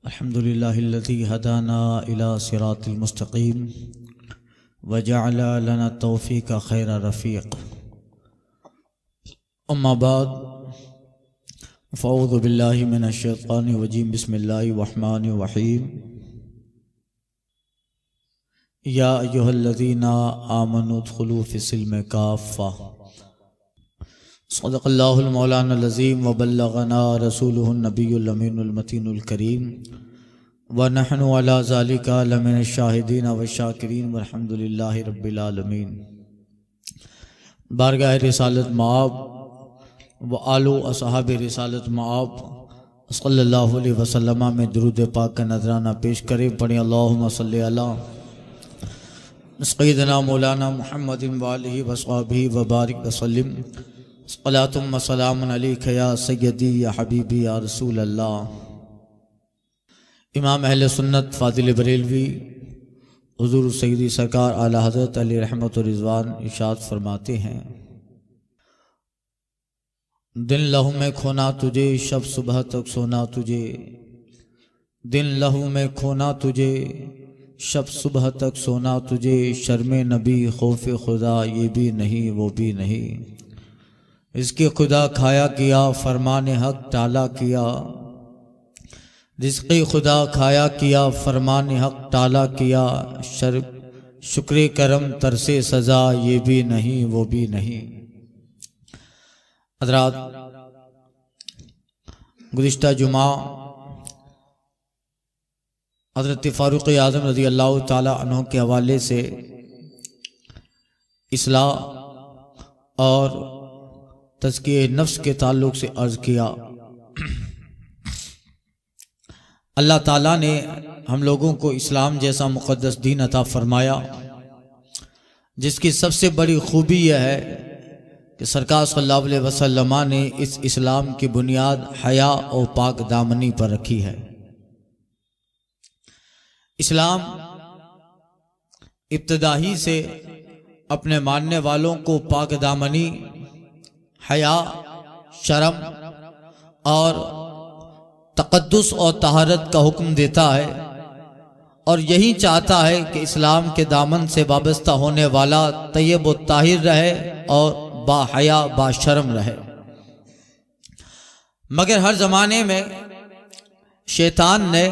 الحمد لله الذي هدانا إلى صراط المستقيم وجعل لنا التوفيق خير رفيق. أما بعد فأعوذ بالله من الشيطان الرجيم. بسم الله الرحمن الرحيم. يا أيها الذين آمنوا ادخلوا في السلم كافة. صدق الله المولانا العظيم وبلغنا رسوله النبي الأمين المتين الكريم ونحن على ذلك لمن الشاهدين والشاكرين والحمد لله رب العالمين. بارگاہ رسالت مآب و آل و اصحاب رسالت مآب صلی اللہ علیہ وسلم میں درود پاک کا نذرانہ پیش کریں. پڑھیں اللہم صلی علی سیدنا مولانا محمد وآلہ وصحبہ وبارک وسلم. صلاۃ و سلام علیک یا سیدی یا حبیبی یا رسول اللہ. امام اہل سنت فاضل بریلوی حضور سیدی سرکار اعلی حضرت علیہ رحمت و رضوان ارشاد فرماتے ہیں: دن لہو میں کھونا تجھے، شب صبح تک سونا تجھے. دن لہو میں کھونا تجھے، شب صبح تک سونا تجھے. شرم نبی خوف خدا یہ بھی نہیں وہ بھی نہیں. اس کے خدا کھایا کیا، فرمان حق ٹالا کیا. رزق خدا کھایا کیا، فرمان حق ٹالا کیا. شکر کرم ترس سزا یہ بھی نہیں وہ بھی نہیں. حضرات، گزشتہ جمعہ حضرت فاروق اعظم رضی اللہ تعالی عنہ کے حوالے سے اصلاح اور تزکیہ نفس کے تعلق سے عرض کیا. اللہ تعالیٰ نے ہم لوگوں کو اسلام جیسا مقدس دین عطا فرمایا، جس کی سب سے بڑی خوبی یہ ہے کہ سرکار صلی اللہ علیہ وسلم نے اس اسلام کی بنیاد حیا اور پاک دامنی پر رکھی ہے. اسلام ابتدا ہی سے اپنے ماننے والوں کو پاک دامنی، حیا، شرم اور تقدس اور طہارت کا حکم دیتا ہے، اور یہی چاہتا ہے کہ اسلام کے دامن سے وابستہ ہونے والا طیب و طاہر رہے اور با حیا با شرم رہے. مگر ہر زمانے میں شیطان نے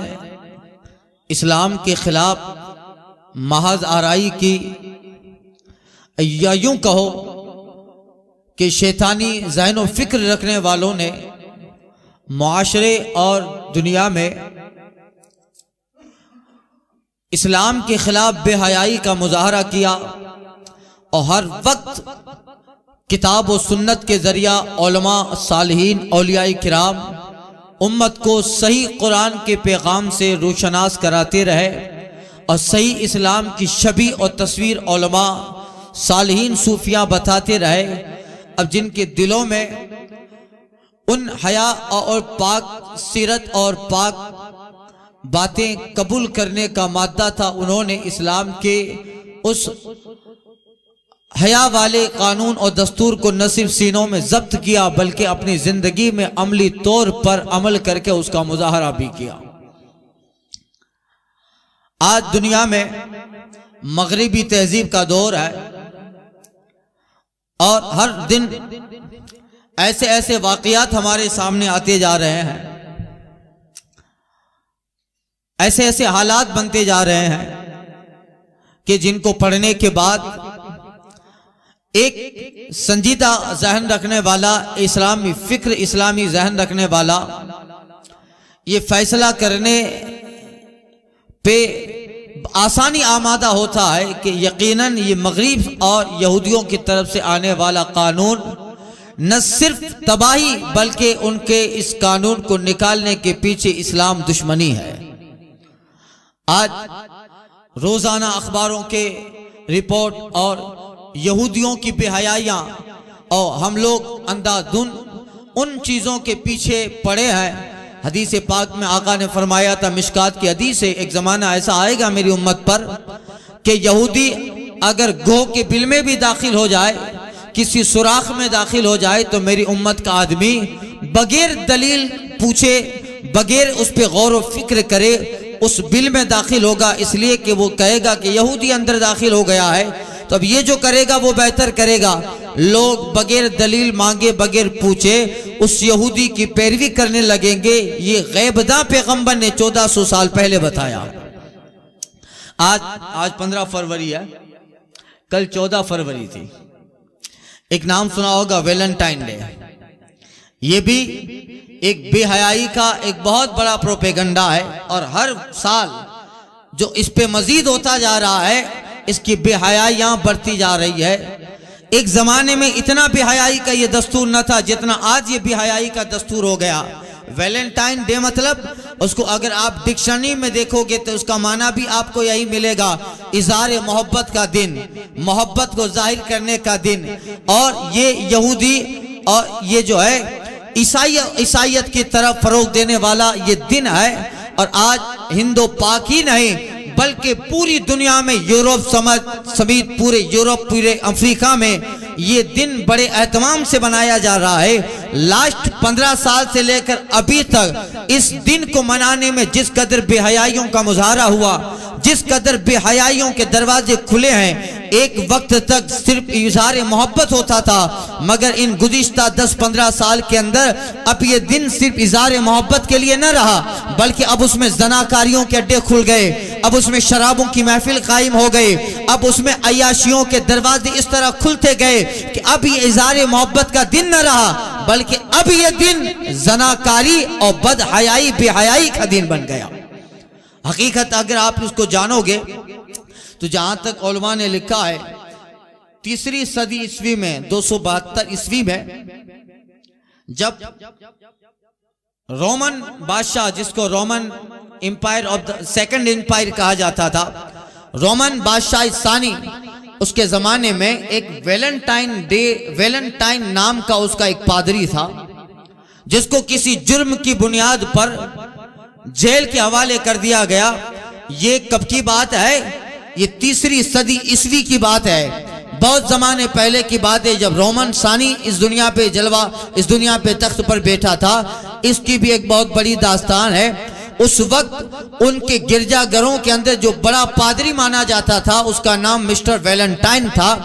اسلام کے خلاف محض آرائی کی، یا یوں کہو کہ شیطانی ذہن و فکر رکھنے والوں نے معاشرے اور دنیا میں اسلام کے خلاف بے حیائی کا مظاہرہ کیا، اور ہر وقت کتاب و سنت کے ذریعہ علماء صالحین اولیاء کرام امت کو صحیح قرآن کے پیغام سے روشناس کراتے رہے، اور صحیح اسلام کی شبیہ اور تصویر علماء صالحین صوفیاء بتاتے رہے. اب جن کے دلوں میں ان حیا اور پاک سیرت اور پاک باتیں قبول کرنے کا مادہ تھا، انہوں نے اسلام کے اس حیا والے قانون اور دستور کو نہ صرف سینوں میں ضبط کیا بلکہ اپنی زندگی میں عملی طور پر عمل کر کے اس کا مظاہرہ بھی کیا. آج دنیا میں مغربی تہذیب کا دور ہے، اور ہر دن ایسے ایسے واقعات ہمارے سامنے آتے جا رہے ہیں، ایسے ایسے حالات بنتے جا رہے ہیں کہ جن کو پڑھنے کے بعد ایک سنجیدہ ذہن رکھنے والا، اسلامی فکر، اسلامی ذہن رکھنے والا یہ فیصلہ کرنے پہ آسانی آمادہ ہوتا ہے کہ یقیناً یہ مغرب اور یہودیوں کی طرف سے آنے والا قانون نہ صرف تباہی بلکہ ان کے اس قانون کو نکالنے کے پیچھے اسلام دشمنی ہے. آج روزانہ اخباروں کے رپورٹ اور یہودیوں کی بے حیائیاں، اور ہم لوگ اندھا دھن ان چیزوں کے پیچھے پڑے ہیں. حدیث پاک میں آقا نے فرمایا تھا، مشکات کی حدیث ہے، ایک زمانہ ایسا آئے گا میری امت پر کہ یہودی اگر گوہ کے بل میں بھی داخل ہو جائے، کسی سوراخ میں داخل ہو جائے، تو میری امت کا آدمی بغیر دلیل پوچھے بغیر اس پہ غور و فکر کرے اس بل میں داخل ہوگا، اس لیے کہ وہ کہے گا کہ یہودی اندر داخل ہو گیا ہے، تو اب یہ جو کرے گا وہ بہتر کرے گا۔ لوگ بغیر دلیل مانگے بغیر پوچھے اس یہودی کی پیروی کرنے لگیں گے۔ یہ غیب داں پیغمبر نے 1400 سال پہلے بتایا۔ آج 15 فروری ہے، کل 14 فروری تھی۔ ایک نام سنا ہوگا ویلنٹائن ڈے۔ یہ بھی ایک بے حیائی کا ایک بہت بڑا پروپیگنڈا ہے، اور ہر سال جو اس پہ مزید ہوتا جا رہا ہے، اس کی بے حیائیاں بڑھتی جا رہی ہے۔ ایک زمانے میں اتنا بے حیائی کا یہ دستور نہ تھا جتنا آج یہ بے حیائی کا دستور ہو گیا۔ ویلنٹائن ڈے مطلب اس کو اگر آپ ڈکشنری میں دیکھو گے تو اس کا معنی بھی آپ کو یہی ملے گا، اظہار محبت کا دن، محبت کو ظاہر کرنے کا دن۔ اور یہ یہودی اور یہ جو ہے عیسائیت کی طرف فروغ دینے والا یہ دن ہے، اور آج ہندو پاک ہی نہیں بلکہ پوری دنیا میں یورپ سمیت پورے یورپ پورے افریقہ میں یہ دن بڑے اہتمام سے منایا جا رہا ہے۔ لاسٹ 15 سال سے لے کر ابھی تک اس دن کو منانے میں جس قدر بے حیائیوں کا مظاہرہ ہوا، جس قدر بے حیائیوں کے دروازے کھلے ہیں، ایک وقت تک صرف اظہار محبت ہوتا تھا، مگر ان گزشتہ 10-15 سال کے اندر اب یہ دن صرف اظہار محبت کے لیے نہ رہا، بلکہ اب اس میں زناکاریوں کے اڈے کھل گئے، اب اس میں شرابوں کی محفل قائم ہو گئی، اب اس میں عیاشیوں کے دروازے اس طرح کھلتے گئے کہ اب یہ اظہار محبت کا دن نہ رہا، بلکہ اب یہ دن زناکاری اور بد حیائی بے حیائی کا دن بن گیا۔ حقیقت اگر آپ اس کو جانو گے تو جہاں تک علماء نے لکھا ہے 3 صدی عیسوی میں 272 عیسوی میں جب رومن بادشاہ، جس کو Roman empire of the second empire کہا جاتا تھا، رومن بادشاہ ثانی، اس کے زمانے میں ایک ویلنٹائن نام کا اس کا ایک پادری تھا، جس کو کسی جرم کی بنیاد پر جیل کے حوالے کر دیا گیا۔ یہ کب کی بات ہے؟ یہ 3 صدی عیسوی کی بات ہے، بہت زمانے پہلے کی بات ہے، جب رومن ثانی اس دنیا پہ تخت پر بیٹھا تھا۔ اس کی بھی ایک بہت بڑی داستان ہے۔ اس وقت ان کے گرجا گھروں کے اندر جو بڑا پادری مانا جاتا تھا، اس کا نام مسٹر ویلنٹائن تھا۔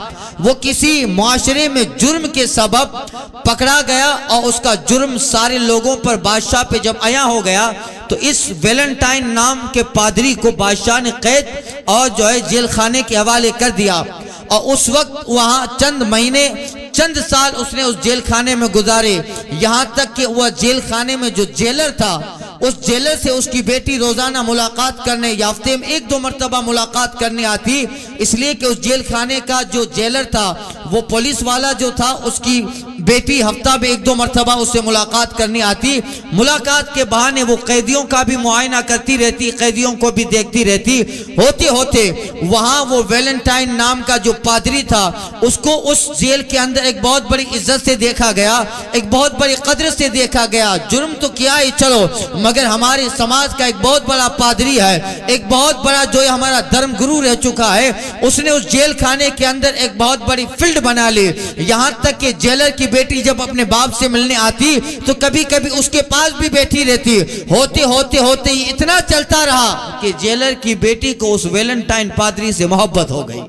وہ کسی معاشرے میں جرم کے سبب پکڑا گیا، اور اس کا جرم سارے لوگوں پر بادشاہ پہ جب عیاں ہو گیا تو اس ویلنٹائن نام کے پادری کو بادشاہ نے قید اور جو ہے جیل خانے کے حوالے کر دیا، اور اس وقت وہاں چند مہینے چند سال اس نے اس جیل خانے میں گزارے، یہاں تک کہ وہ جیل خانے میں جو جیلر تھا، اس جیلر سے اس کی بیٹی روزانہ ملاقات کرنے، ہفتے میں 1-2 مرتبہ ملاقات کرنے آتی، اس لیے کہ اس جیل خانے کا جو جیلر تھا وہ پولیس والا جو تھا، اس کی بیٹی ہفتہ میں 1-2 مرتبہ اس سے ملاقات کرنے آتی۔ ملاقات کے بہانے وہ قیدیوں کا بھی معائنہ کرتی رہتی، قیدیوں کو بھی دیکھتی رہتی۔ ہوتے ہوتے وہاں وہ ویلنٹائن نام کا جو پادری تھا، اس کو اس جیل کے اندر ایک بہت بڑی عزت سے دیکھا گیا، ایک بہت بڑی قدر سے دیکھا گیا۔ جرم تو کیا ہی چلو، مگر ہمارے سماج کا ایک بہت بڑا پادری ہے، ایک بہت بڑا جو ہمارا دھرم گرو رہ چکا ہے، اس نے اس جیل خانے کے اندر ایک بہت بڑی فیلڈ بنا لی۔ یہاں تک کہ جیلر کی بیٹی جب اپنے باپ سے ملنے آتی تو کبھی کبھی اس کے پاس بھی بیٹھی رہتی۔ ہوتے ہوتے یہ اتنا چلتا رہا کہ جیلر کی بیٹی کو اس ویلنٹائن پادری سے محبت ہو گئی،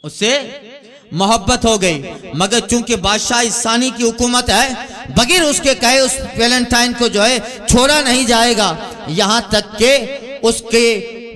اس سے محبت ہو گئی، مگر چونکہ بادشاہ ثانی کی حکومت ہے، بغیر اس کے کہے اس ویلنٹائن کو جو ہے چھوڑا نہیں جائے گا۔ یہاں تک کہ اس کے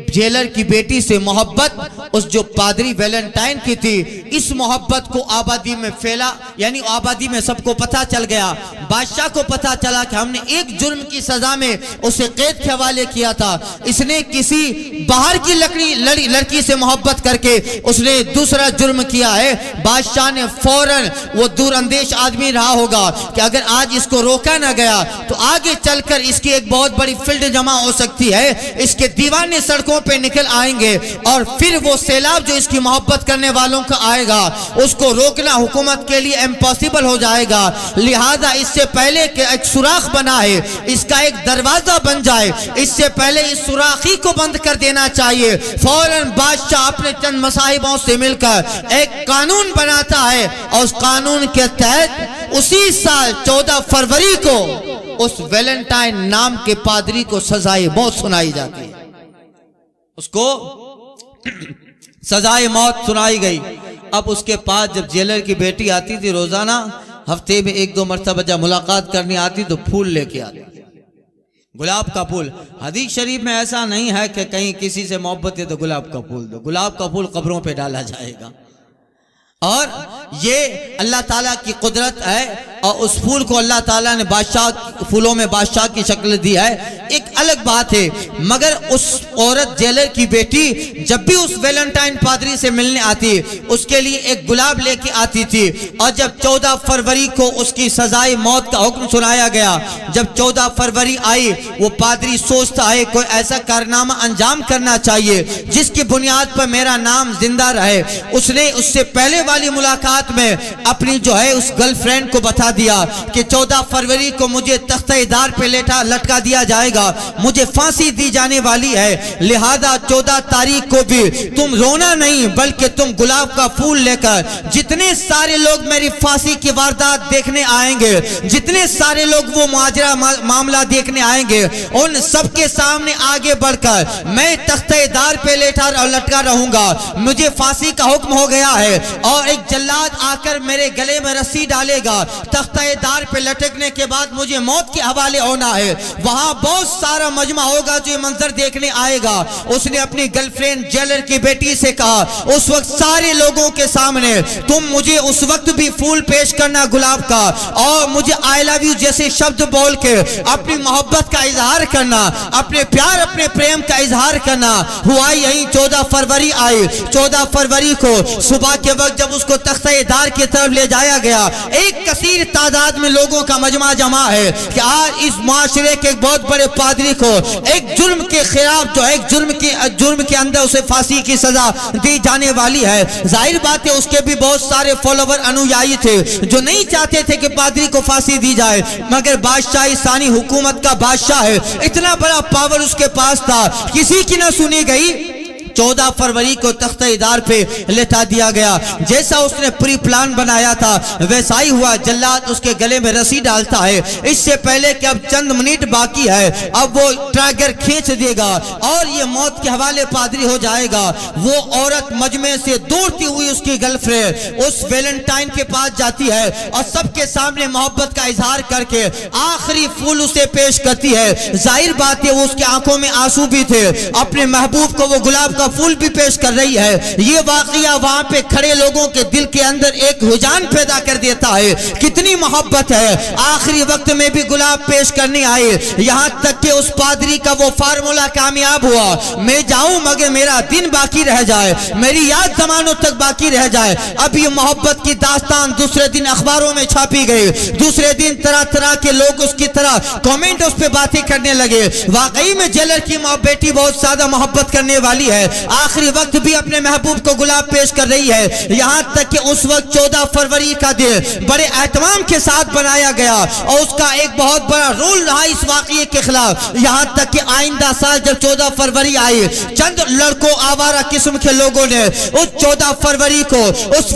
جیلر کی بیٹی سے محبت اس جو پادری ویلنٹائن کی تھی، اس محبت کو آبادی میں پھیلا، یعنی آبادی میں سب کو پتہ چل گیا۔ بادشاہ کو پتہ چلا کہ ہم نے ایک جرم کی سزا میں اسے قید کے حوالے کیا تھا، اس نے کسی باہر کی لڑکی سے محبت کر کے اس نے دوسرا جرم کیا ہے۔ بادشاہ نے فوراً، وہ دور اندیش آدمی رہا ہوگا کہ اگر آج اس کو روکا نہ گیا تو آگے چل کر اس کی ایک بہت بڑی فیلڈ جمع ہو سکتی ہے، اس کے دیوانے سڑکوں پہ نکل آئیں گے، اور پھر وہ سیلاب جو اس کی محبت کرنے والوں کا آئے گا، اس کو روکنا حکومت کے لیے امپاسبل ہو جائے گا۔ لہذا اس سے پہلے کہ ایک سوراخ بنا ہے، اس کا ایک دروازہ بن جائے، اس سے پہلے اس سوراخی کو بند کر دینا چاہیے۔ فوراً بادشاہ اپنے چند مصاحبوں سے مل کر ایک قانون بناتا ہے، اور اس قانون کے تحت اسی سال 14 فروری کو اس ویلنٹائن نام کے پادری کو سزائے موت سنائی جاتی ہے، اس کو سزائے موت سنائی گئی۔ اب اس کے پاس جب جیلر کی بیٹی آتی تھی روزانہ ہفتے میں 1-2 مرتبہ جب ملاقات کرنی آتی تو پھول لے کے آتی، گلاب کا پھول۔ حدیث شریف میں ایسا نہیں ہے کہ کہیں کسی سے محبت ہے تو گلاب کا پھول دو، گلاب کا پھول قبروں پہ ڈالا جائے گا، اور یہ اللہ تعالیٰ کی قدرت ہے، اور اس پھول کو اللہ تعالیٰ نے بادشاہ پھولوں میں بادشاہ کی شکل دی ہے، ایک الگ بات ہے۔ مگر اس عورت جیلر کی بیٹی جب بھی اس ویلنٹائن پادری سے ملنے آتی اس کے لیے ایک گلاب لے کے آتی تھی، اور جب 14 فروری کو اس کی سزائے موت کا حکم سنایا گیا، جب 14 فروری آئی وہ پادری سوچتا ہے کوئی ایسا کارنامہ انجام کرنا چاہیے جس کی بنیاد پر میرا نام زندہ رہے۔ اس نے اس سے پہلے والی ملاقات میں اپنی جو ہے اس گرل فرینڈ کو بتا دیا کہ 14 فروری کو مجھے تختہ دار پہ لٹکا دیا جائے گا، مجھے پھانسی دی جانے والی ہے، لہذا 14 تاریخ کو بھی تم رونا نہیں بلکہ تم گلاب کا پھول لے کر جتنے سارے لوگ میری پھانسی کی واردات دیکھنے آئیں گے، جتنے سارے لوگ وہ ماجرا معاملہ دیکھنے آئیں گے، ان سب کے سامنے آگے بڑھ کر میں تختہ دار پہ لٹکا رہوں گا، مجھے پھانسی کا حکم ہو گیا ہے، اور ایک جلاد آ کر میرے گلے میں رسی ڈالے گا، تختہ دار پہ لٹکنے کے بعد مجھے موت کے حوالے ہونا ہے۔ وہاں بہت سارا مجمع ہوگا جو یہ منظر دیکھنے آئے گا۔ اس نے اپنی گرل فرینڈ جیلر کی بیٹی سے کہا اس وقت سارے لوگوں کے سامنے تم مجھے اس وقت بھی پھول پیش کرنا گلاب کا، اور مجھے آئی لو یو جیسے شبد بول کے اپنی محبت کا اظہار کرنا، اپنے پیار اپنے پریم کا اظہار کرنا۔ ہوا یہی 14 فروری آئی۔ 14 فروری کو صبح کے وقت جب اس کو تختہ دار کی طرف لے جایا گیا، ایک کثیر تعداد میں لوگوں کا مجمع جمع ہے کہ آج اس معاشرے کے ایک بہت بڑے پادری کو ایک جرم کے خلاف جو ایک جرم کے اندر اسے پھانسی کی سزا دی جانے والی ہے۔ ظاہر بات ہے اس کے بھی بہت سارے فالوور انویائی تھے جو نہیں چاہتے تھے کہ پادری کو پھانسی دی جائے، مگر بادشاہ ثانی حکومت کا بادشاہ ہے، اتنا بڑا پاور اس کے پاس تھا، کسی کی نہ سنی گئی۔ 14 فروری کو تختہ دار پہ لٹا دیا گیا۔ جیسا اس نے پری پلان بنایا تھا ویسا ہی ہوا۔ جلاد اس کے گلے میں رسی ڈالتا ہے، اس سے پہلے کہ اب چند منٹ باقی ہے اب وہ ٹریگر کھینچ دے گا اور یہ موت کے حوالے پادری ہو جائے گا۔ وہ عورت مجمع سے دوڑتی ہوئی اس کی گرل فرینڈ اس ویلنٹائن کے پاس جاتی ہے اور سب کے سامنے محبت کا اظہار کر کے آخری پھول اسے پیش کرتی ہے۔ ظاہر بات ہے وہ اس کی آنکھوں میں آنسو بھی تھے، اپنے محبوب کو وہ گلاب کا پھول بھی پیش کر رہی ہے۔ یہ واقعہ وہاں پہ کھڑے لوگوں کے دل کے اندر ایک رجحان پیدا کر دیتا ہے، کتنی محبت ہے۔ آخری وقت میں بھی گلاب پیش کرنے آئے، یہاں تک کہ اس پادری کا وہ فارمولا کامیاب ہوا، میں جاؤں مگر میرا دن باقی رہ جائے، میری یاد زمانوں تک باقی رہ جائے۔ اب یہ محبت کی داستان دوسرے دن اخباروں میں چھاپی گئی، دوسرے دن طرح طرح کے لوگ اس کی طرح کومنٹ اس پہ باتیں کرنے لگے۔ واقعی میں جیلر کی بیٹی بہت زیادہ محبت کرنے والی ہے، آخری وقت بھی اپنے محبوب کو گلاب پیش کر رہی ہے، یہاں تک کہ اس وقت 14 فروری کا دن بڑے اہتمام کے ساتھ بنایا گیا اور اس کا ایک بہت بڑا رول رہا اس واقعے کے خلاف۔ یہاں تک کہ آئندہ سال جب 14 فروری آئی، چند لڑکوں آوارہ قسم کے لوگوں نے اس 14 فروری کو اس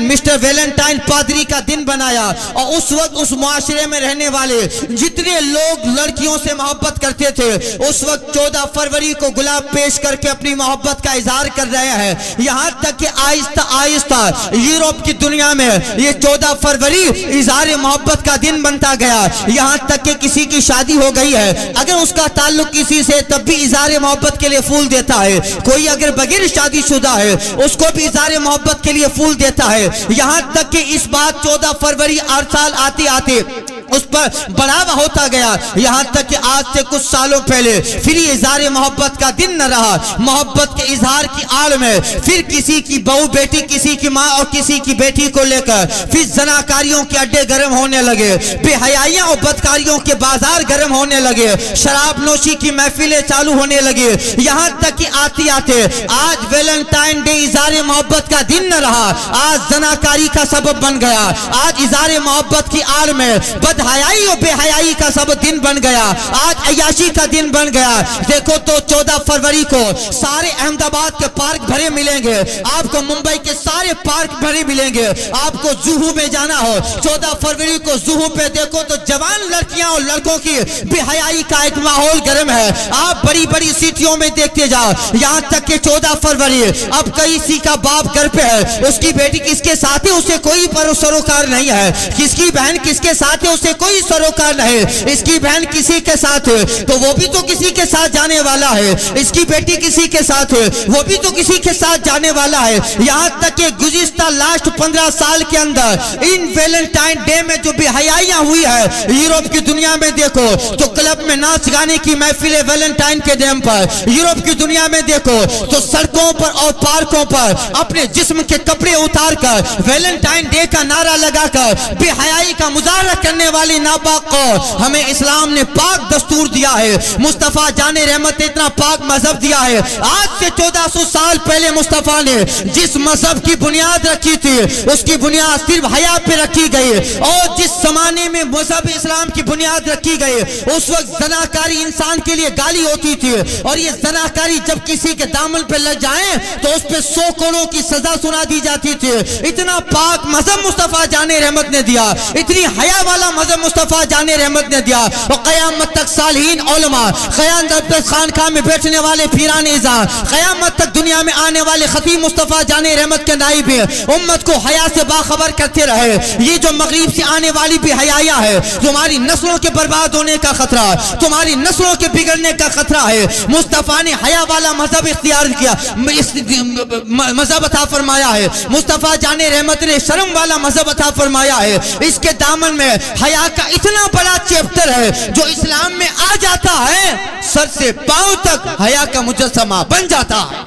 مسٹر ویلنٹائن پادری کا دن بنایا، اور اس وقت اس معاشرے میں رہنے والے جتنے لوگ لڑکیوں سے محبت کرتے تھے اس وقت 14 فروری کو گلاب پیش کر کے اپنی محبت کا اظہار کر رہے ہیں۔ یہاں تک کہ آہستہ آہستہ یورپ کی دنیا میں یہ 14 فروری اظہار محبت کا دن بنتا گیا، یہاں تک کہ کسی کی شادی ہو گئی ہے اگر اس کا تعلق کسی سے تب بھی اظہار محبت کے لیے پھول دیتا ہے، کوئی اگر بغیر شادی شدہ ہے اس کو بھی اظہار محبت کے لیے پھول دیتا ہے۔ یہاں تک کہ اس بات 14 فروری ہر سال آتے آتے اس پر بڑھاوا ہوتا گیا، یہاں تک کہ آج سے کچھ سالوں پہلے پھر یہ اظہار محبت کا دن نہ رہا۔ محبت کے اظہار کی آڑ میں پھر کسی کی بہو بیٹی، کسی کی ماں اور کسی کی بیٹی کو لے کر پھر زناکاریوں کے اڈے گرم ہونے لگے، بے حیائیاں اور بدکاریوں کے بازار گرم ہونے لگے، شراب نوشی کی محفلیں چالو ہونے لگے، یہاں تک کہ آتے آتے آج ویلنٹائن ڈے اظہار محبت کا دن نہ رہا، آج زناکاری کا سبب بن گیا، آج اظہار محبت کی آڑ میں بد حیائی اور بے حیائی کا سب دن بن گیا، آج آج عیاشی کا دن بن گیا. دیکھو تو 14 فروری کو سارے احمد آباد کے پارک بھرے ملیں گے, آپ کو ممبئی کے سارے پارک بھرے ملیں گے. آپ کو زوہو میں جانا ہو 14 فروری کو زوہو پہ دیکھو تو جوان لڑکیاں اور لڑکوں کی بے حیائی کا ایک ماحول گرم ہے. آپ بڑی بڑی سٹیوں میں دیکھتے جاؤ, یہاں تک کہ 14 فروری اب کسی کا باپ گھر پہ ہے, اس کی بیٹی کس کے ساتھ ہے اسے کوئی سروکار نہیں ہے, کس کی بہن کس کے ساتھ ہے اسے کوئی سروکار نہیں, اس کی بہن کسی کے ساتھ ہے تو وہ بھی تو کسی کے ساتھ جانے والا ہے, اس کی بیٹی کسی کے ساتھ ہے وہ بھی تو کسی کے ساتھ جانے والا ہے. یہاں تک کہ گزشتہ لاسٹ 15 سال کے اندر ان ویلنٹائن ڈے میں جو بے حیائیاں ہوئی ہے یورپ کی دنیا میں دیکھو تو کلب میں ناچ گانے کی محفلیں ویلنٹائن کے ڈے پر, یورپ کی دنیا میں دیکھو تو سڑکوں پر اور پارکوں پر اپنے جسم کے کپڑے اتار کر ویلنٹائن ڈے کا نعرہ لگا کر بے حیائی کا مظاہرہ کرنے والی ناپاک کو ہمیں اسلام نے پاک دستور دیا ہے. مصطفیٰ جان رحمت نے اتنا پاک مذہب دیا ہے. آج سے 1400 سال پہلے مصطفیٰ نے جس مذہب کی بنیاد رکھی تھی اس کی بنیاد صرف حیا پہ رکھی گئی, اور جس زمانے میں مذہب اسلام کی بنیاد رکھی گئی اس وقت زناکاری انسان کے لیے گالی ہوتی تھی, اور یہ زناکاری جب کسی کے دامن پہ لگ جائیں تو اس پہ 100 کروڑوں کی سزا سنا دی جاتی تھی. اتنا پاک مذہب مصطفیٰ جان رحمت نے دیا, اتنی حیا والا مذہب مصطفیٰ جان رحمت نے دیا. اور قیامت تک صالحین علماء, قیامت تک خانقاہ میں بیٹھنے والے پیران اعظام, قیامت تک دنیا میں آنے والے خطیب مصطفیٰ جان رحمت کے نائب امت کو حیا سے باخبر کرتے رہے. یہ جو مغرب سے آنے والی بے حیائی ہے تمہاری نسلوں کے برباد ہونے کا خطرہ, تمہاری نسلوں کے بگڑنے کا خطرہ ہے. مصطفیٰ نے حیا والا مذہب اختیار کیا, مذہب عطا فرمایا ہے. مصطفیٰ جان رحمت نے شرم والا مذہب عطا فرمایا ہے. اس کے دامن میں حیا کا اتنا بڑا چیپٹر ہے جو اسلام میں آ جاتا ہے سر سے پاؤں تک حیا کا مجسمہ بن جاتا ہے.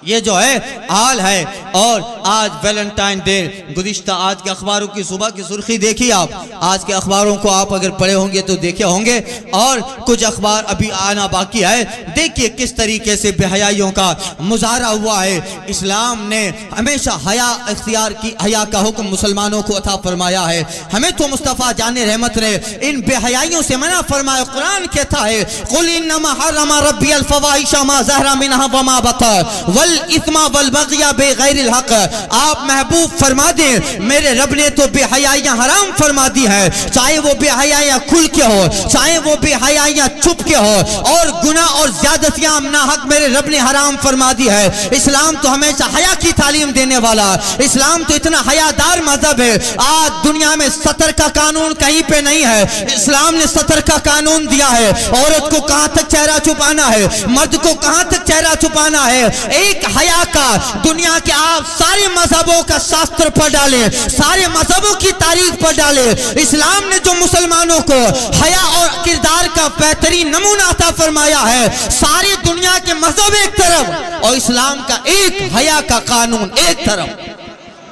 یہ جو ہے حال ہے. اور آج ویلنٹائن ڈے, گزشتہ آج کے اخباروں کی صبح کی سرخی دیکھی آپ, آج کے اخباروں کو آپ اگر پڑھے ہوں گے تو دیکھے ہوں گے, اور کچھ اخبار ابھی آنا باقی ہے. دیکھیے کس طریقے سے بے حیائیوں کا مظاہرہ ہوا ہے. اسلام نے ہمیشہ حیا اختیار کی, حیا کا حکم مسلمانوں کو عطا فرمایا ہے. ہمیں تو مصطفیٰ جان رحمت نے ان بے حیائیوں سے منع فرمایا. قرآن کہتا ہے قل انما حرم ربی الفواحش ما ظہر منها وما بطن والإثم والبغي بغیر الحق. آپ محبوب فرما دیں میرے رب نے تو بے حیائیاں حرام فرما دی ہیں, چاہے وہ بے حیائیاں کھل کے ہو چاہے وہ بے حیائیاں چھپ کے ہو, اور گناہ اور زیادتیاں ناحق میرے رب نے حرام فرما دی ہے. اسلام تو ہمیشہ حیا کی تعلیم دینے والا, اسلام تو اتنا حیادار مذہب ہے. آج دنیا میں سطر کا قانون کہیں پہ نہیں ہے, اسلام نے سطر کا قانون دیا ہے. عورت کو کہاں تک چہرہ چھپانا ہے, مرد کو کہاں تک چہرہ چھپانا ہے. ایک حیا کا دنیا کے آپ سارے مذہبوں کا شاستر پڑھ ڈالیں, سارے مذہبوں کی تاریخ پڑھ ڈالیں. اسلام نے جو مسلمانوں کو حیا اور کردار کا بہترین نمونہ عطا فرمایا ہے, ساری دنیا کے مذہب ایک طرف اور اسلام کا ایک حیا کا قانون ایک طرف.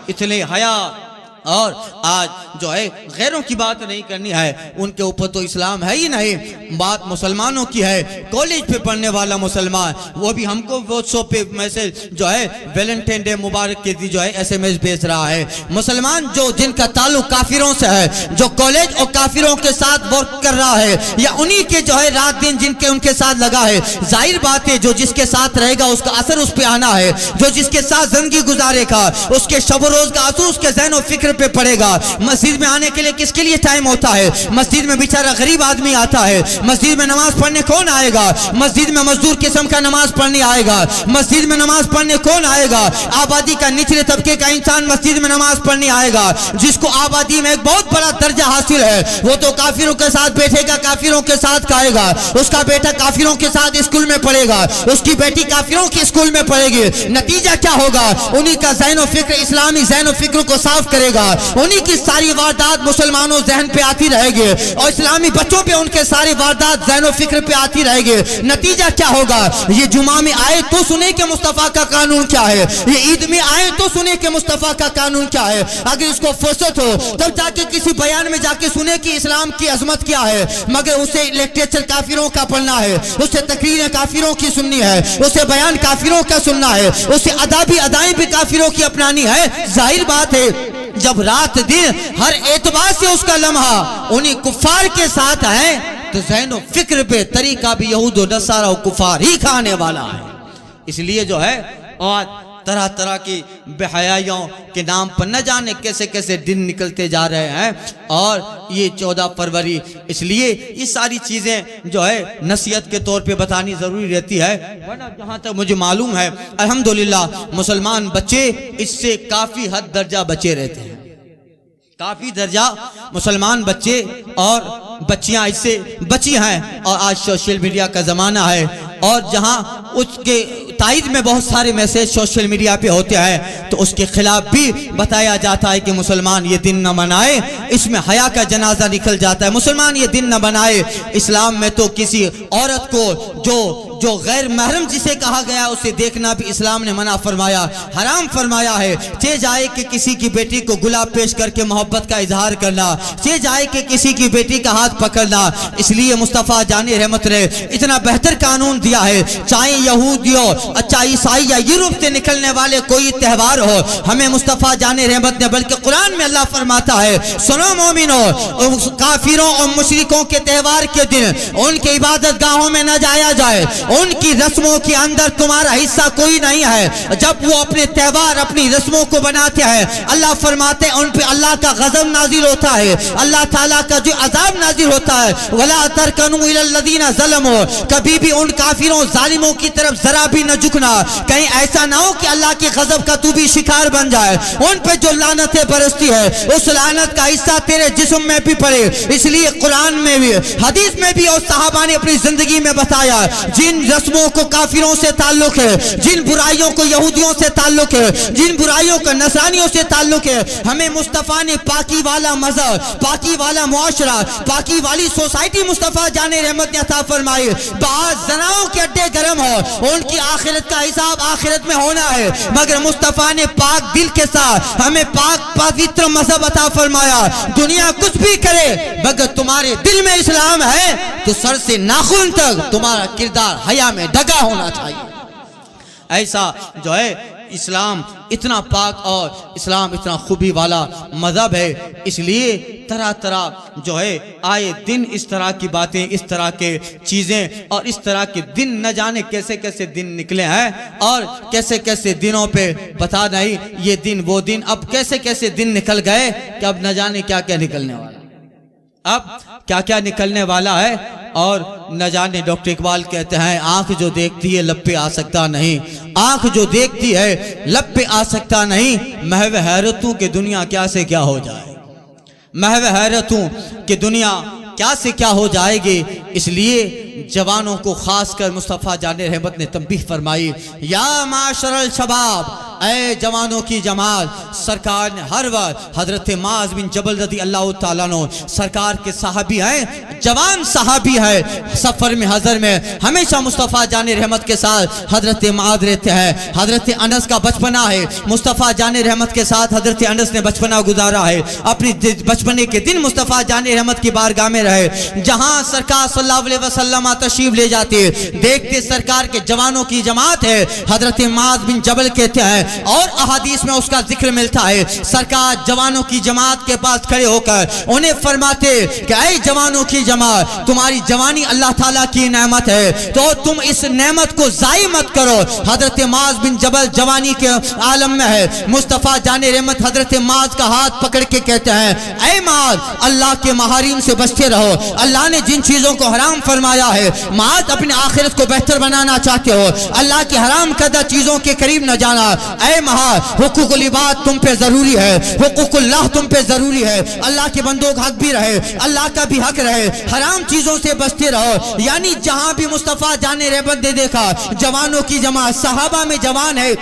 اتنے حیا اور آج جو ہے غیروں کی بات نہیں کرنی ہے, ان کے اوپر تو اسلام ہے ہی نہیں. بات مسلمانوں کی ہے. کالج پہ پڑھنے والا مسلمان وہ بھی ہم کو واٹس ایپ پہ میسج جو ہے ویلنٹائن ڈے مبارک کے دی جو ہے SMS بھیج رہا ہے. مسلمان جو جن کا تعلق کافروں سے ہے, جو کالج اور کافروں کے ساتھ ورک کر رہا ہے, یا انہی کے جو ہے رات دن جن کے ان کے ساتھ لگا ہے, ظاہر بات ہے جو جس کے ساتھ رہے گا اس کا اثر اس پہ آنا ہے. جو جس کے ساتھ زندگی گزارے گا اس کے شب و روز کا اثر اس کے ذہن و فکر پہ پڑے گا. مسجد میں آنے کے لیے کس کے لیے ٹائم ہوتا ہے؟ مسجد میں بیچارہ غریب آدمی آتا ہے. مسجد میں نماز پڑھنے کون آئے گا؟ مسجد میں مزدور قسم کا نماز پڑھنے آئے گا. مسجد میں نماز پڑھنے کون آئے گا؟ آبادی کا نچلے طبقے کا انسان مسجد میں نماز پڑھنے آئے گا. جس کو آبادی میں ایک بہت بڑا درجہ حاصل ہے وہ تو کافروں کے ساتھ بیٹھے گا, کافروں کے ساتھ کھائے گا. اس کا بیٹا کافروں کے ساتھ اسکول میں پڑھے گا, اس کی بیٹی کافروں کے اسکول میں پڑھے گی. نتیجہ کیا ہوگا؟ انہی کا ذہن و فکر اسلامی ذہن و فکر کو صاف کرے گا. انہی کی ساری واردات مسلمانوں ذہن پہ آتی رہے گی, اور اسلامی بچوں پہ ان کے ساری واردات ذہن و فکر پہ آتی رہے گی. نتیجہ کیا ہوگا؟ یہ جمعہ میں آئے تو سنے کہ مصطفیٰ کا قانون کیا ہے, یہ عید میں آئے تو سنے کہ مصطفیٰ کا قانون کیا ہے. اگر اس کو فرصت ہو تب جا کے کسی بیان میں جا کے سنے کہ اسلام کی عظمت کیا ہے, مگر اسے لیکچر کافروں کا پڑھنا ہے, اسے تقریریں کافروں کی سننی ہے, اسے بیان کافروں کا سننا ہے, اسے ادابی ادائیں بھی کافروں کی اپنانی ہے. ظاہر بات ہے جب رات دن ہر اعتبار سے اس کا لمحہ انہی کفار کے ساتھ ہے تو ذہن و فکر پہ طریقہ بھی یہود و نصارہ و کفار ہی کھانے والا ہے. اس لیے جو ہے اور طرح طرح کی بے حیائیوں کے نام پر نہ جانے کیسے کیسے دن نکلتے جا رہے ہیں. اور یہ 14 فروری اس لیے یہ ساری چیزیں جو ہے نصیحت کے طور پہ بتانی ضروری رہتی ہے. ورنہ جہاں تک مجھے معلوم ہے الحمدللہ مسلمان بچے اس سے کافی حد درجہ بچے رہتے ہیں. کافی درجہ مسلمان بچے اور بچیاں اس سے بچی ہیں. اور آج سوشل میڈیا کا زمانہ ہے اور جہاں اس کے تائید میں بہت سارے میسیج سوشل میڈیا پہ ہوتے ہیں تو اس کے خلاف بھی بتایا جاتا ہے کہ مسلمان یہ دن نہ منائے. اس میں حیا کا جنازہ نکل جاتا ہے. مسلمان یہ دن نہ منائے. اسلام میں تو کسی عورت کو جو غیر محرم جسے کہا گیا اسے دیکھنا بھی اسلام نے منع فرمایا, حرام فرمایا ہے. چہ جائے کہ کسی کی بیٹی کو گلاب پیش کر کے محبت کا اظہار کرنا, چہ جائے کہ کسی کی بیٹی کا ہاتھ پکڑنا. اس لیے مصطفیٰ جان رحمت نے اتنا بہتر قانون دیا ہے. چاہے یہودی ہو, چاہے عیسائی یا یورپ سے نکلنے والے کوئی تہوار ہو, ہمیں مصطفیٰ جان رحمت نے بلکہ قرآن میں اللہ فرماتا ہے سنو مومنو, کافروں اور مشرکوں کے تہوار کے دن ان کے عبادت گاہوں میں نہ جایا جائے. ان کی رسموں کے اندر تمہارا حصہ کوئی نہیں ہے. جب وہ اپنے تہوار اپنی رسموں کو بناتے ہیں اللہ فرماتے ہیں ان پہ اللہ کا غضب نازل ہوتا ہے, اللہ تعالیٰ کا جو عذاب نازل ہوتا ہے. وَلَا تَرْكَنُوا إِلَى الَّذِينَ ظَلَمُوا, کبھی بھی ان کافروں ظالموں کی طرف ذرا بھی نہ جھکنا. کہیں ایسا نہ ہو کہ اللہ کے غضب کا تو بھی شکار بن جائے. ان پہ جو لعنتیں برستی ہے اس لعنت کا حصہ تیرے جسم میں بھی پڑے. اس لیے قرآن میں بھی حدیث میں بھی اور صحابہ نے اپنی زندگی میں بتایا جن رسموں کو کافروں سے تعلق ہے, جن برائیوں کو یہودیوں سے تعلق ہے, جن برائیوں کو نصرانیوں سے تعلق ہے, ہمیں مصطفیٰ نے پاکی والا مذہب, پاکی والا معاشرہ, پاکی والی سوسائٹی مصطفیٰ جان رحمت نے عطا فرمائی. بعض زناؤں کے اڈے گرم ہو ان کی آخرت کا حساب آخرت میں ہونا ہے, مگر مصطفیٰ نے پاک دل کے ساتھ ہمیں پاک پوتر مذہب عطا فرمایا. دنیا کچھ بھی کرے مگر تمہارے دل میں اسلام ہے تو سر سے ناخن تک تمہارا کردار حیا میں ڈگا ہونا چاہیے. ایسا جو ہے اسلام اتنا پاک اور اسلام اتنا خوبی والا مذہب ہے. اس لیے طرح طرح جو ہے آئے دن اس طرح کی باتیں, اس طرح کے چیزیں اور اس طرح کے دن نہ جانے کیسے کیسے دن نکلے ہیں اور کیسے کیسے دنوں پہ پتا نہیں یہ دن وہ دن. اب کیسے کیسے دن نکل گئے کہ اب نہ جانے کیا کیا نکلنے والا, اب کیا کیا نکلنے والا ہے. اور نہ جانے ڈاکٹر اقبال کہتے ہیں آنکھ جو دیکھتی ہے لب پہ آ سکتا نہیں, آنکھ جو دیکھتی ہے لب پہ آ سکتا نہیں. محو حیرتوں کہ دنیا کیا سے کیا ہو جائے, محو حیرتوں کہ دنیا کیا سے کیا ہو جائے گی. اس لیے جوانوں کو خاص کر مصطفیٰ جان رحمت نے تنبیہ فرمائی یا معاشر الشباب, اے جوانوں کی جماعت. سرکار نے ہر وقت حضرت معاذ بن جبل رضی اللہ تعالیٰ عنہ سرکار کے صحابی ہیں, جوان صحابی ہے, سفر میں حضر میں ہمیشہ مصطفیٰ جان رحمت کے ساتھ حضرت معاذ رہتے ہیں. حضرت انس کا بچپنا ہے, مصطفیٰ جان رحمت کے ساتھ حضرت انس نے بچپنا گزارا ہے. اپنی بچپنے کے دن مصطفیٰ جان رحمت کی بارگاہ میں رہے. جہاں سرکار صلی اللہ علیہ وسلم تشریف لے جاتے دیکھتے سرکار کے جوانوں کی جماعت ہے. حضرت معاذ بن جبل کہتے ہیں اور احادیث میں اس کا ذکر ملتا ہے سرکار جوانوں کی جماعت کے پاس کھڑے ہو کر انہیں فرماتے کہ اے جوانوں کی جماعت, تمہاری جوانی اللہ تعالیٰ کی نعمت ہے تو تم اس نعمت کو ضائع مت کرو. حضرت معاذ بن جبل جوانی کے عالم میں ہے. مصطفیٰ جان رحمت حضرت معاذ کا ہاتھ پکڑ کے کہتے ہیں اے معاذ اللہ کے محارم سے بچتے رہو. اللہ نے جن چیزوں کو حرام فرمایا ہے معاذ اپنی آخرت کو بہتر بنانا چاہتے ہو, اللہ کی حرام کردہ چیزوں کے قریب نہ جانا. اے معاذ حقوق العباد تم پہ ضروری ہے, حقوق اللہ تم پہ ضروری ہے. اللہ کے بندوں کا حق بھی رہے, اللہ کا بھی حق رہے, حرام چیزوں سے بچتے رہو. یعنی جہاں بھی مصطفیٰ جان رحمت نے دیکھا جوانوں کی جماعت, صحابہ میں جوان ہے,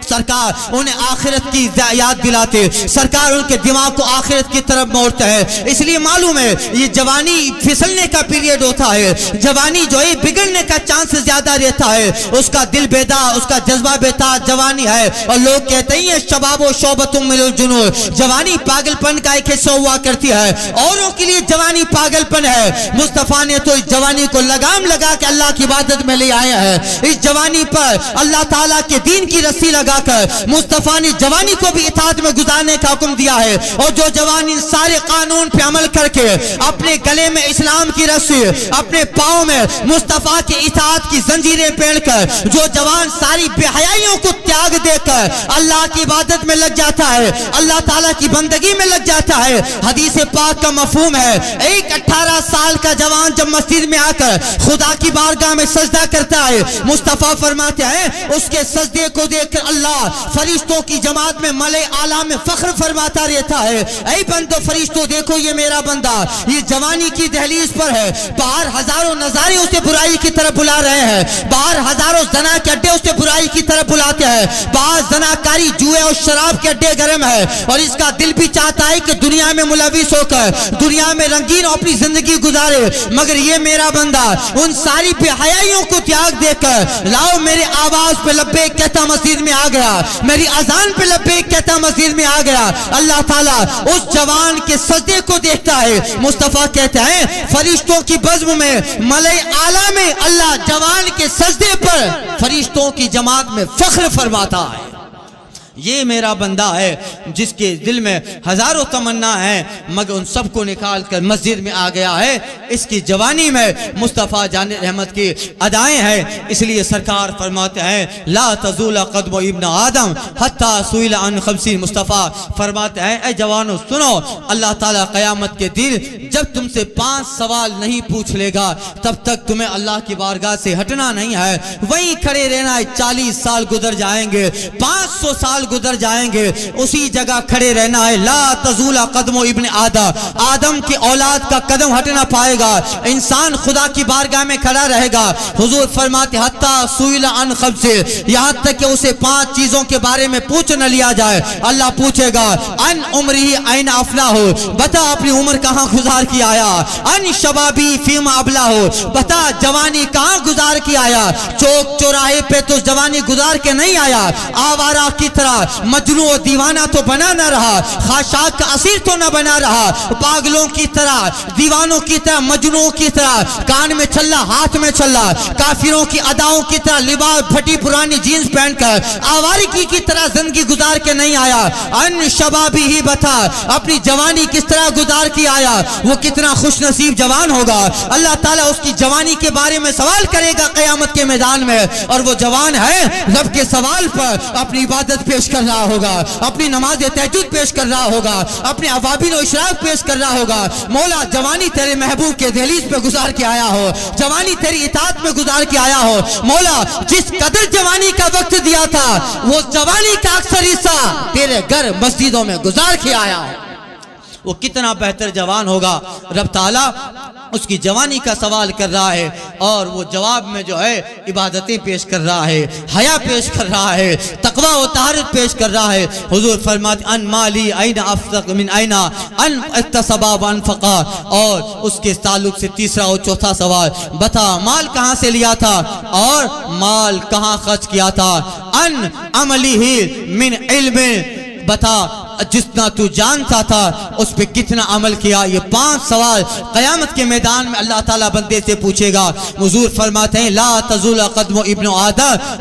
سرکار انہیں آخرت کی یاد دلاتے, سرکار ان کے دماغ کو آخرت کی طرف موڑتا ہے. اس لیے معلوم ہے یہ جوانی پھسلنے کا پیریڈ ہوتا ہے, جوانی جو ہے بگڑنے کا چانس زیادہ رہتا ہے. اس کا دل بیدار, اس کا جذبہ بیدار جوانی ہے. اور لوگ کہتے ہیں شباب و شعبۃ من الجنون, جوانی پاگل پن کا ایک حصہ ہوا کرتی ہے. اوروں کے لیے جوانی پاگل پن ہے. مصطفیٰ نے تو اس جوانی کو لگام لگا کے اللہ کی عبادت میں لے آیا ہے. اس جوانی پر اللہ تعالیٰ کے دین کی رسی لگا لگا کر مصطفیٰ نے جوانی کو بھی اطاعت میں گزارنے کا حکم دیا ہے، اور جو جوان ان سارے قانون پہ عمل کر کے اپنے گلے میں اسلام کی رسی، اپنے پاؤں میں مصطفیٰ کی اطاعت کی زنجیریں پہن کر، جو جوان ساری بے حیائیوں کو تیاگ دے کر اللہ کی عبادت میں لگ جاتا ہے، اللہ تعالیٰ کی بندگی میں لگ جاتا ہے، حدیث پاک کا مفہوم ہے ایک 18 سال کا جوان جب مسجد میں آ کر خدا کی بارگاہ میں سجدہ کرتا ہے، مصطفیٰ فرماتے ہیں اس کے سجدے کو دیکھ کر اللہ فرشتوں کی جماعت میں ملائے اعلیٰ میں فخر فرماتا رہتا ہے، اے بندو فرشتوں دیکھو یہ میرا بندہ، یہ جوانی کی دہلیز پر ہے، باہر ہزاروں نظارے اسے برائی کی طرف بلا رہے ہیں، باہر ہزاروں زنا کے اڈے اسے برائی کی طرف بلاتے ہیں، باہر زناکاری جوئے اور شراب کے اڈے گرم ہے، اور اس کا دل بھی چاہتا ہے کہ دنیا میں ملوث ہو کر دنیا میں رنگین اور اپنی زندگی گزارے، مگر یہ میرا بندہ ان ساری بے حیائیوں کو تیاگ دے کر لاؤ میرے آواز پہ لبیک کہتا مسجد میں آ گیا، میری اذان پہ لبیک کہتا مسجد میں آ گیا، اللہ تعالیٰ اس جوان کے سجدے کو دیکھتا ہے، مصطفیٰ کہتے ہیں فرشتوں کی بزم میں ملائے اعلیٰ میں اللہ جوان کے سجدے پر فرشتوں کی جماعت میں فخر فرماتا ہے، یہ میرا بندہ ہے جس کے دل میں ہزاروں تمنا ہے، مگر ان سب کو نکال کر مسجد میں آ گیا ہے، اس کی جوانی میں مصطفیٰ جان رحمت کی ادائیں ہیں، اس لیے سرکار فرماتے ہیں لا تزول قدم ابن آدم حتی سئل عن 50، مصطفیٰ فرماتے ہیں اے جوانو سنو، اللہ تعالیٰ قیامت کے دن جب تم سے 5 سوال نہیں پوچھ لے گا تب تک تمہیں اللہ کی بارگاہ سے ہٹنا نہیں ہے، وہیں کھڑے رہنا ہے، 40 سال گزر جائیں گے، 500 سال گزر جائیں گے، اسی جگہ کھڑے رہنا ہے، لا تزول قدم ابن آدم کی اولاد کا قدم ہٹ نہ پائے گا، انسان خدا کی بارگاہ میں کھڑا رہے گا، حضور فرماتے حتی سئل عن 5، یہاں تک کہ اسے 5 چیزوں کے بارے میں پوچھ نہ لیا جائے، اللہ پوچھے گا ان عمری این افلاہ، بتا اپنی عمر کہاں گزار کی آیا، ان شبابی فیما ابلاہ، بتا جوانی کہاں گزار کی آیا، چوک چوراہے پہ تو جوانی گزار کے نہیں آیا، آوارہ کی طرح مجنون و دیوانہ تو بنا نہ رہا، خاشاک کا اسیر تو نہ بنا رہا، پاگلوں کی طرح، دیوانوں کی طرح، مجنون کی طرح کان میں چھلا ہاتھ میں چھلا، کافروں کی اداؤں کی طرح لباس پھٹی پرانی جینز پہن کر آوارگی کی طرح زندگی گزار کے نہیں آیا، ان شبابی ہی بتا اپنی جوانی کس طرح گزار کی آیا، وہ کتنا خوش نصیب جوان ہوگا، اللہ تعالیٰ اس کی جوانی کے بارے میں سوال کرے گا قیامت کے میدان میں، اور وہ جوان ہے رب کے سوال پر اپنی عبادت پیش کر رہا ہوگا، اپنی نماز تہجد پیش کر رہا ہوگا، اپنے اوابین و اشراق پیش کر رہا ہوگا، مولا جوانی تیرے محبوب کے دہلیز پہ گزار کے آیا ہو، جوانی تیری اطاعت میں گزار کے آیا ہو، مولا جس قدر جوانی کا وقت دیا تھا وہ جوانی کا اکثر حصہ تیرے گھر مسجدوں میں گزار کے آیا ہو، وہ کتنا بہتر جوان ہوگا، رب تعالیٰ اس کی جوانی کا سوال کر رہا ہے، اور وہ جواب میں جو ہے عبادتیں پیش کر رہا ہے، حیا پیش کر رہا ہے، تقوی و طہارت پیش کر رہا ہے، حضور فرماتے ان مالی این افسق من این ان اکتسبا و انفقا، اور اس کے تعلق سے تیسرا اور چوتھا سوال، بتا مال کہاں سے لیا تھا اور مال کہاں خرچ کیا تھا، ان عملی ہی من علم، بتا جتنا تو جانتا تھا اس پہ کتنا عمل کیا، یہ 5 سوال قیامت کے میدان میں اللہ تعالیٰ بندے سے پوچھے گا، حضور فرماتے ہیں لا تزول قدم ابن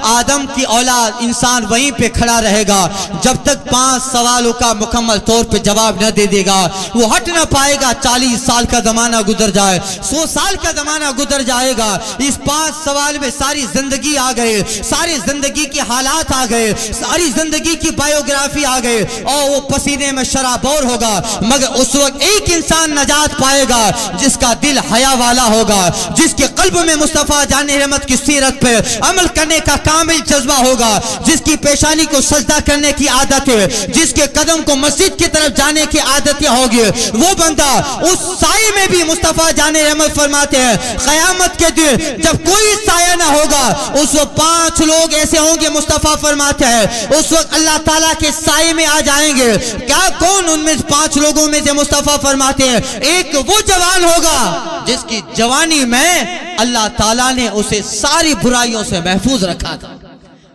آدم کی اولاد انسان وہیں پہ کھڑا رہے گا جب تک 5 سوالوں کا مکمل طور پہ جواب نہ دے دے گا، وہ ہٹ نہ پائے گا، 40 سال کا زمانہ گزر جائے، 100 سال کا زمانہ گزر جائے گا، اس 5 سوال میں ساری زندگی آ گئے، ساری زندگی کی حالات آ گئے، ساری زندگی کی بایوگرافی آ گئے، اور وہ پسینے میں شرابور ہوگا، مگر اس وقت ایک انسان نجات پائے گا جس کا دل حیا والا ہوگا، جس کے قلب میں مصطفیٰ جان رحمت کی سیرت پہ عمل کرنے کا کامل جذبہ ہوگا، جس کی پیشانی کو سجدہ کرنے کی عادت ہے، جس کے قدم کو مسجد کی طرف جانے کی عادتیں ہوگی، وہ بندہ اس سائے میں بھی مصطفیٰ جان رحمت فرماتے ہیں قیامت کے دن جب کوئی سایہ نہ ہوگا اس وقت 5 لوگ ایسے ہوں گے، مصطفیٰ فرماتے ہیں اس وقت اللہ تعالیٰ کے سائے میں آ جائیں گے، کیا کون ان میں 5 لوگوں میں سے، مصطفیٰ فرماتے ہیں ایک وہ جوان ہوگا جس کی جوانی میں اللہ تعالیٰ نے اسے ساری برائیوں سے محفوظ رکھا تھا،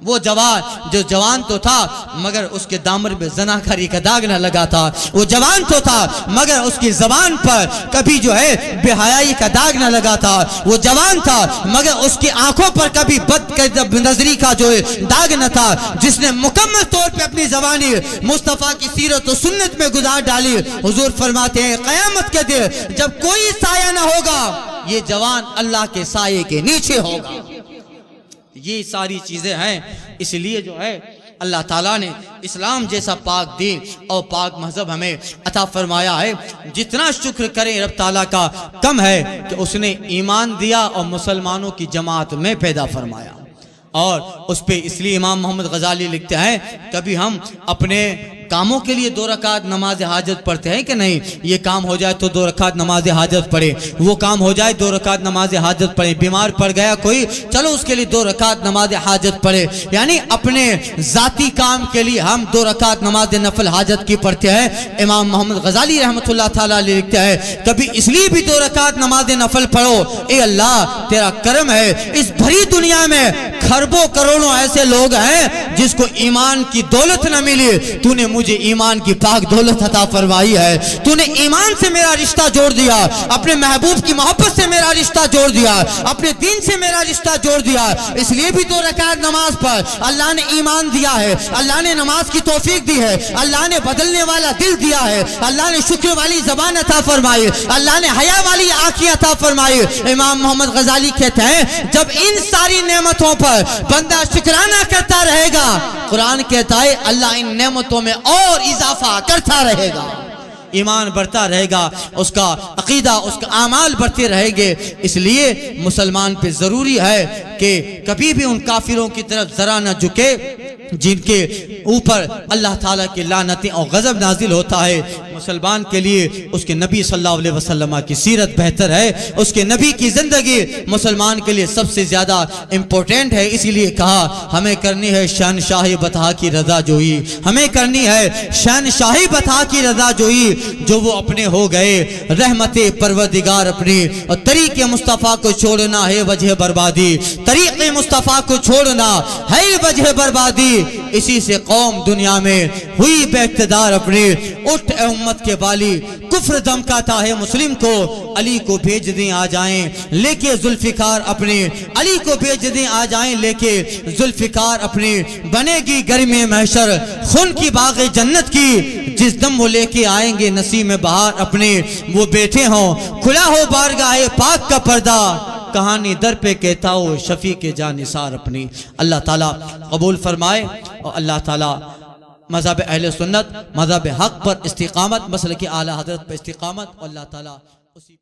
وہ جوان جو جوان تو تھا مگر اس کے دامن میں زناکاری کا داغ نہ لگا تھا، وہ جوان تو تھا مگر اس کی زبان پر کبھی جو ہے بے حیائی کا داغ نہ لگا تھا، وہ جوان تھا مگر اس کی آنکھوں پر کبھی بد نظری کا جو داغ نہ تھا، جس نے مکمل طور پہ اپنی زبانی مصطفیٰ کی سیرت و سنت میں گزار ڈالی۔ حضور فرماتے ہیں قیامت کے دن جب کوئی سایہ نہ ہوگا یہ جوان اللہ کے سائے کے نیچے ہوگا۔ یہ ساری چیزیں ہیں، اس لیے جو ہے اللہ تعالیٰ نے اسلام جیسا پاک دین اور پاک مذہب ہمیں عطا فرمایا ہے۔ جتنا شکر کریں رب تعالیٰ کا کم ہے کہ اس نے ایمان دیا اور مسلمانوں کی جماعت میں پیدا فرمایا۔ اور اس پہ اس لیے امام محمد غزالی لکھتے ہیں کبھی ہم اپنے کاموں کے لیے 2 رکعت نماز حاجت پڑھتے ہیں کہ نہیں، یہ کام ہو جائے تو 2 رکعت نماز حاجت پڑھے، وہ کام ہو جائے 2 رکعت نماز حاجت پڑھے، بیمار پڑ گیا کوئی چلو اس کے لیے 2 رکعت نماز حاجت پڑھے، یعنی اپنے ذاتی کام کے لیے ہم 2 رکعت نماز نفل حاجت کی پڑھتے ہیں۔ امام محمد غزالی رحمۃ اللہ تعالیٰ علیہ لکھتے ہیں کبھی اس لیے بھی 2 رکعت نماز نفل پڑھو، اے اللہ تیرا کرم ہے اس بھری دنیا میں کھربوں کروڑوں ایسے لوگ ہیں جس کو ایمان کی دولت نہ ملی، تو نے مجھے ایمان کی پاک دولت عطا فرمائی ہے، تو نے ایمان سے میرا رشتہ جوڑ دیا، اپنے محبوب کی محبت سے میرا رشتہ جوڑ دیا، اپنے دین سے میرا رشتہ جوڑ دیا، اس لیے بھی 2 رکعت نماز پر اللہ نے ایمان دیا ہے، اللہ نے نماز کی توفیق دی ہے، اللہ نے بدلنے والا دل دیا ہے، اللہ نے شکر والی زبان عطا فرمائی، اللہ نے حیا والی آنکھیں عطا فرمائی۔ امام محمد غزالی کہتے ہیں جب ان ساری نعمتوں پر بندہ شکرانہ کرتا رہے گا، قرآن کہتا ہے اللہ ان نعمتوں میں اور اضافہ کرتا رہے گا، ایمان بڑھتا رہے گا، اس کا عقیدہ اس کا اعمال بڑھتے رہیں گے۔ اس لیے مسلمان پہ ضروری ہے کہ کبھی بھی ان کافروں کی طرف ذرا نہ جھکے جن کے اوپر اللہ تعالیٰ کی لعنتیں اور غضب نازل ہوتا ہے۔ مسلمان کے لیے اس کے نبی صلی اللہ علیہ وسلم کی سیرت بہتر ہے، اس کے نبی کی زندگی مسلمان کے لیے سب سے زیادہ امپورٹنٹ ہے، اسی لیے کہا ہمیں کرنی ہے شہنشاہی بطحا کی رضا جوئی، ہمیں کرنی ہے شہنشاہی بطحا کی رضا جوئی، جو وہ اپنے ہو گئے رحمت پروردگار اپنی، اور طریق مصطفیٰ کو چھوڑنا ہے وجہ بربادی، طریق مصطفیٰ کو چھوڑنا ہے وجہ بربادی، اسی سے قوم دنیا میں ہوئی بے اقتدار اپنی، اٹھ اے امت کے بالی کفر دمکاتا ہے مسلم کو، علی کو بھیج دیں آ جائیں لے کے ذوالفقار اپنی، علی کو بھیج دیں آ جائیں لے کے ذوالفقار اپنی، بنے گی گرمی محشر خون کی باغ جنت کی، جس دم وہ لے کے آئیں گے نسیم بہار اپنے، وہ بیٹھے ہوں کھلا ہو بارگاہ پاک کا پردہ، کہانی در پہ کہتا ہو شفیع کے جان نثار اپنی۔ اللہ تعالیٰ قبول فرمائے، اور اللہ تعالیٰ مذہب اہل سنت، مذہب حق پر استقامت، مسلک اعلیٰ حضرت پر استقامت، اور اللہ تعالیٰ اسی